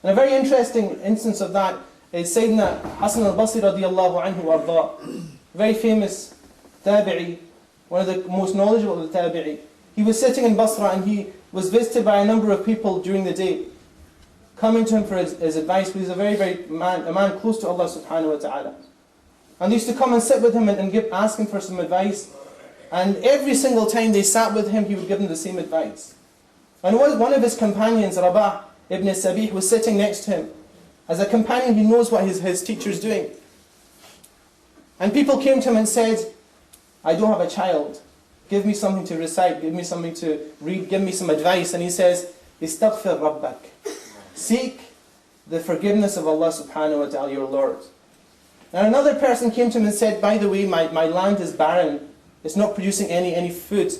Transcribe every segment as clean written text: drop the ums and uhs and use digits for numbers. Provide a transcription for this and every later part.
And a very interesting instance of that is Sayyidina Hasan al-Basri radiyallahu anhu arda, very famous tabi'i, one of the most knowledgeable of the tabi'i. He was sitting in Basra and he was visited by a number of people during the day, coming to him for his advice, because he's a very man close to Allah subhanahu wa ta'ala. And they used to come and sit with him and ask him for some advice. And every single time they sat with him, he would give them the same advice. And one of his companions, Rabah ibn Sabih, was sitting next to him. As a companion, he knows what his teacher is doing. And people came to him and said, I don't have a child. Give me something to recite, give me something to read, give me some advice. And he says, Istaghfir Rabbak. Seek the forgiveness of Allah subhanahu wa ta'ala, your Lord. And another person came to him and said, by the way, my land is barren. It's not producing any food.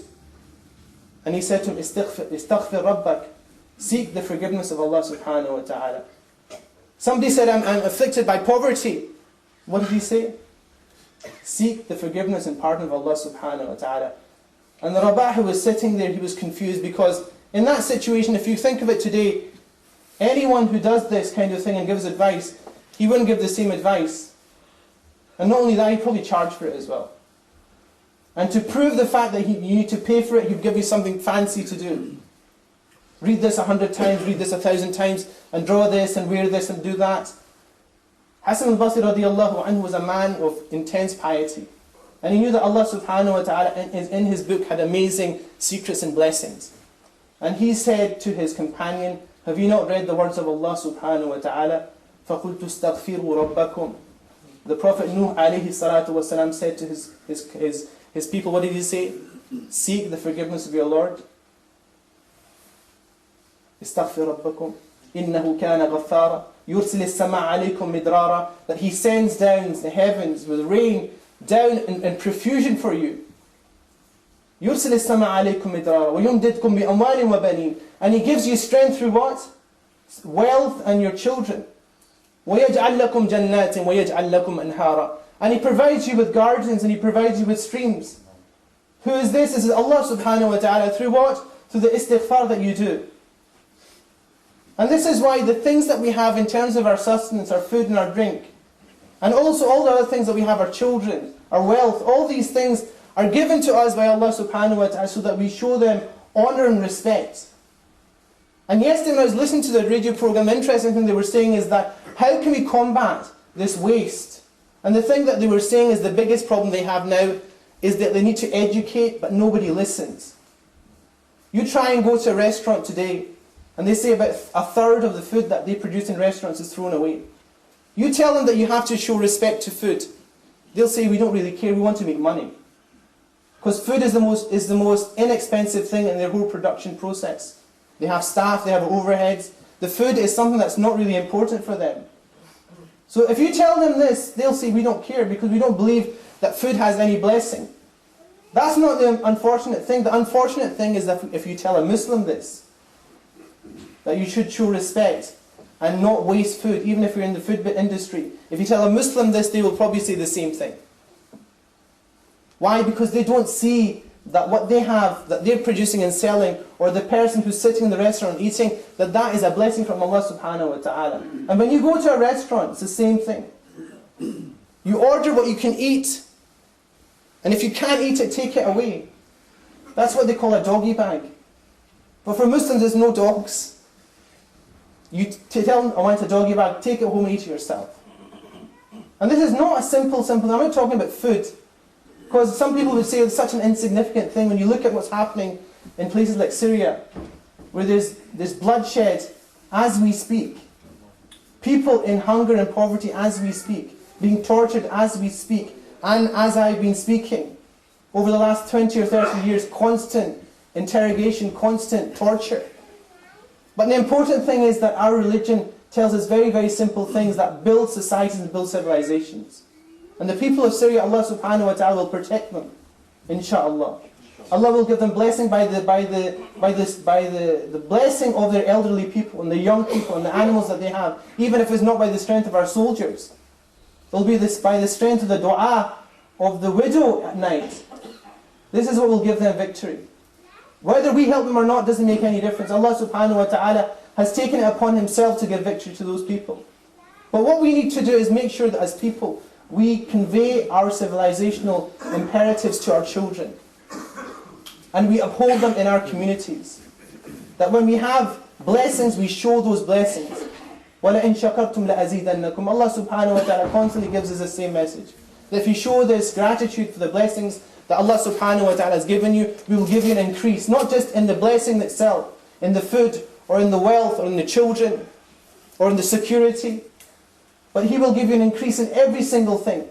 And he said to him, Istaghfir Rabbak. Seek the forgiveness of Allah subhanahu wa ta'ala. Somebody said, I'm afflicted by poverty. What did he say? Seek the forgiveness and pardon of Allah subhanahu wa ta'ala. And the Rabah who was sitting there, he was confused, because in that situation, if you think of it today, anyone who does this kind of thing and gives advice, he wouldn't give the same advice. And not only that, he'd probably charge for it as well. And to prove the fact that you need to pay for it, he'd give you something fancy to do. Read this 100 times, read this 1,000 times, and draw this, and wear this, and do that. Hasan al-Basri radiyallahu anhu was a man of intense piety. And he knew that Allah subhanahu wa ta'ala in his book had amazing secrets and blessings. And he said to his companion, have you not read the words of Allah subhanahu wa ta'ala? فَقُلْتُ اسْتَغْفِرُوا رَبَّكُمْ. The Prophet Nuh alayhi salatu wasalam said to his people, what did he say? Seek the forgiveness of your Lord. استغفر ربكم إنه كان غفارا يرسل السماء عليكم مدرارا, that he sends down the heavens with rain down in profusion for you. يرسل السماء عليكم مدرارا ويمددكم بأموال وبنين, and he gives you strength through what? Wealth and your children. ويجعل لكم جنات ويجعل لكم أنهارا, and he provides you with gardens and he provides you with streams. Who is this? This is Allah subhanahu wa ta'ala. Through what? Through the istighfar that you do. And this is why the things that we have in terms of our sustenance, our food and our drink, and also all the other things that we have, our children, our wealth, all these things are given to us by Allah subhanahu wa ta'ala so that we show them honor and respect. And yesterday when I was listening to the radio program, the interesting thing they were saying is that how can we combat this waste? And the thing that they were saying is the biggest problem they have now is that they need to educate, but nobody listens. You try and go to a restaurant today, and they say about a third of the food that they produce in restaurants is thrown away. You tell them that you have to show respect to food. They'll say, we don't really care, we want to make money. Because food is the most inexpensive thing in their whole production process. They have staff, they have overheads. The food is something that's not really important for them. So if you tell them this, they'll say, we don't care because we don't believe that food has any blessing. That's not the unfortunate thing. The unfortunate thing is that if you tell a Muslim this, that you should show respect and not waste food, even if you're in the food industry. If you tell a Muslim this, they will probably say the same thing. Why? Because they don't see that what they have, that they're producing and selling, or the person who's sitting in the restaurant eating, that is a blessing from Allah subhanahu wa ta'ala. And when you go to a restaurant, it's the same thing. You order what you can eat, and if you can't eat it, take it away. That's what they call a doggy bag. But for Muslims, there's no dogs. You tell them, I want a doggy bag, take it home and eat it yourself. And this is not a simple, I'm not talking about food. Because some people would say it's such an insignificant thing when you look at what's happening in places like Syria, where there's bloodshed as we speak. People in hunger and poverty as we speak, being tortured as we speak, and as I've been speaking. Over the last 20 or 30 years, constant interrogation, constant torture. But the important thing is that our religion tells us very, very simple things that build societies and build civilizations. And the people of Syria, Allah subhanahu wa ta'ala will protect them, inshaAllah. Allah will give them blessing by the blessing of their elderly people and the young people and the animals that they have, even if it's not by the strength of our soldiers. It will be by the strength of the dua of the widow at night. This is what will give them victory. Whether we help them or not doesn't make any difference. Allah subhanahu wa ta'ala has taken it upon himself to give victory to those people. But what we need to do is make sure that as people, we convey our civilizational imperatives to our children. And we uphold them in our communities. That when we have blessings, we show those blessings. وَلَئِن شَكَرْتُمْ لَأَزِيدَنَّكُمْ. Allah subhanahu wa ta'ala constantly gives us the same message. That if you show this gratitude for the blessings that Allah subhanahu wa ta'ala has given you, we will give you an increase. Not just in the blessing itself, in the food, or in the wealth, or in the children, or in the security. But He will give you an increase in every single thing.